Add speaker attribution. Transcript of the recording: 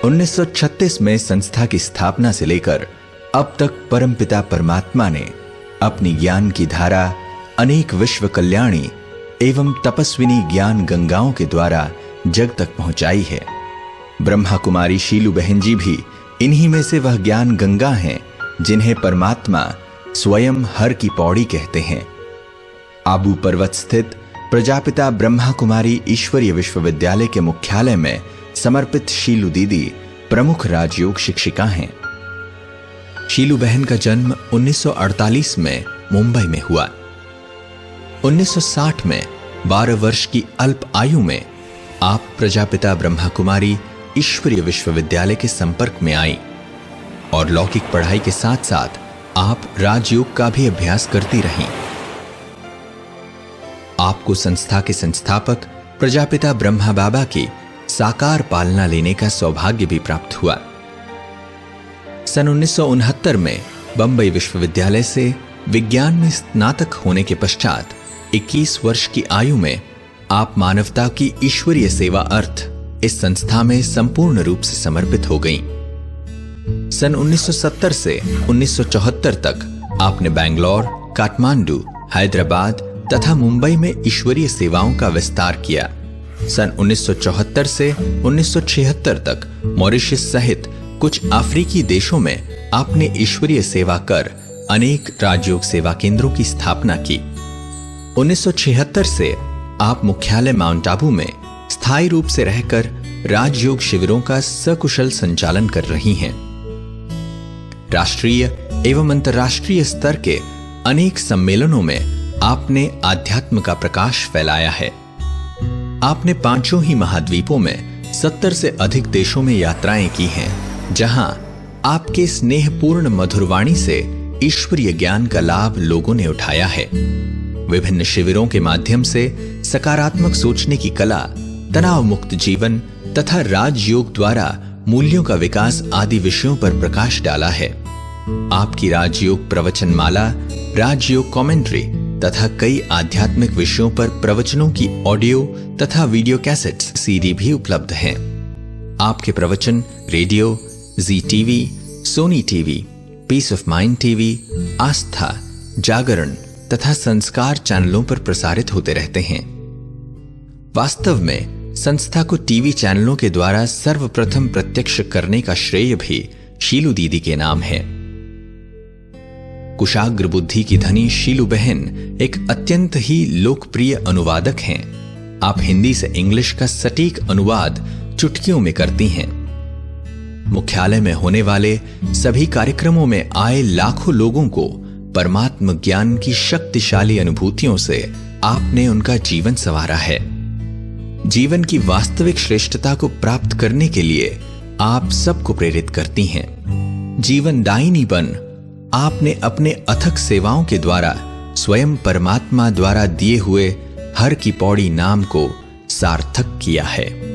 Speaker 1: 1936 में संस्था की स्थापना से लेकर अब तक परमपिता परमात्मा ने अपनी ज्ञान की धारा अनेक विश्व कल्याणी एवं तपस्विनी ज्ञान गंगाओं के द्वारा जग तक पहुंचाई है। ब्रह्मा कुमारी शीलू बहन जी भी इन्हीं में से वह ज्ञान गंगा हैं जिन्हें परमात्मा स्वयं हर की पौड़ी कहते हैं। आबू पर्वत स्थित प्रजापिता ब्रह्मा कुमारी ईश्वरीय विश्वविद्यालय के मुख्यालय में समर्पित शीलू दीदी प्रमुख राजयोग शिक्षिका हैं। शीलू बहन का जन्म 1948 में मुंबई में हुआ। 1960 में 12 वर्ष की अल्प आयु में आप प्रजापिता ब्रह्मा कुमारी ईश्वरीय विश्वविद्यालय के संपर्क में आई और लौकिक पढ़ाई के साथ साथ आप राजयोग का भी अभ्यास करती रहीं। आपको संस्था के संस्थापक प्रजापिता ब्रह्मा बाबा की साकार पालना लेने का सौभाग्य भी प्राप्त हुआ। सन 1969 में बंबई विश्वविद्यालय से विज्ञान में स्नातक होने के पश्चात 21 वर्ष की आयु में आप मानवता की ईश्वरीय सेवा अर्थ इस संस्था में संपूर्ण रूप से समर्पित हो गईं। सन 1970 से 1974 तक आपने बैंगलोर, काठमांडू, हैदराबाद तथा मुंबई में ईश्वरीय सेवाओं का विस्तार किया। सन 1974 से 1976 तक मॉरिशस सहित कुछ अफ्रीकी देशों में आपने ईश्वरीय सेवा कर अनेक राजयोग सेवा केंद्रों की स्थापना की। 1976 से आप मुख्यालय माउंट आबू में स्थायी रूप से रहकर राजयोग शिविरों का सकुशल संचालन कर रही हैं। राष्ट्रीय एवं अंतर्राष्ट्रीय स्तर के अनेक सम्मेलनों में आपने आध्यात्म का प्रकाश फैलाया है। आपने पांचों ही महाद्वीपों में 70 से अधिक देशों में यात्राएं की हैं, जहां आपके स्नेहपूर्ण मधुरवाणी से ईश्वरीय ज्ञान का लाभ लोगों ने उठाया है। विभिन्न शिविरों के माध्यम से सकारात्मक सोचने की कला, तनाव मुक्त जीवन तथा राजयोग द्वारा मूल्यों का विकास आदि विषयों पर प्रकाश डाला है। आपकी राजयोग प्रवचनमाला, राजयोग कमेंट्री तथा कई आध्यात्मिक विषयों पर प्रवचनों की ऑडियो तथा वीडियो कैसेट्स सीडी भी उपलब्ध हैं। आपके प्रवचन radio, Zee TV, Sony TV, Peace of Mind TV, Aastha, Jagran तथा संस्कार चैनलों पर प्रसारित होते रहते हैं। वास्तव में संस्था को टीवी चैनलों के द्वारा सर्वप्रथम प्रत्यक्ष करने का श्रेय भी शीलू दीदी के नाम है। कुशाग्र बुद्धि की धनी शीलू बहन एक अत्यंत ही लोकप्रिय अनुवादक हैं। आप हिंदी से इंग्लिश का सटीक अनुवाद चुटकियों में करती हैं। मुख्यालय में होने वाले सभी कार्यक्रमों में आए लाखों लोगों को परमात्म ज्ञान की शक्तिशाली अनुभूतियों से आपने उनका जीवन संवारा है। जीवन की वास्तविक श्रेष्ठता को प्राप्त करने के लिए आप सबको प्रेरित करती हैं। जीवन दायिनी बन आपने अपने अथक सेवाओं के द्वारा स्वयं परमात्मा द्वारा दिए हुए हर की पौड़ी नाम को सार्थक किया है।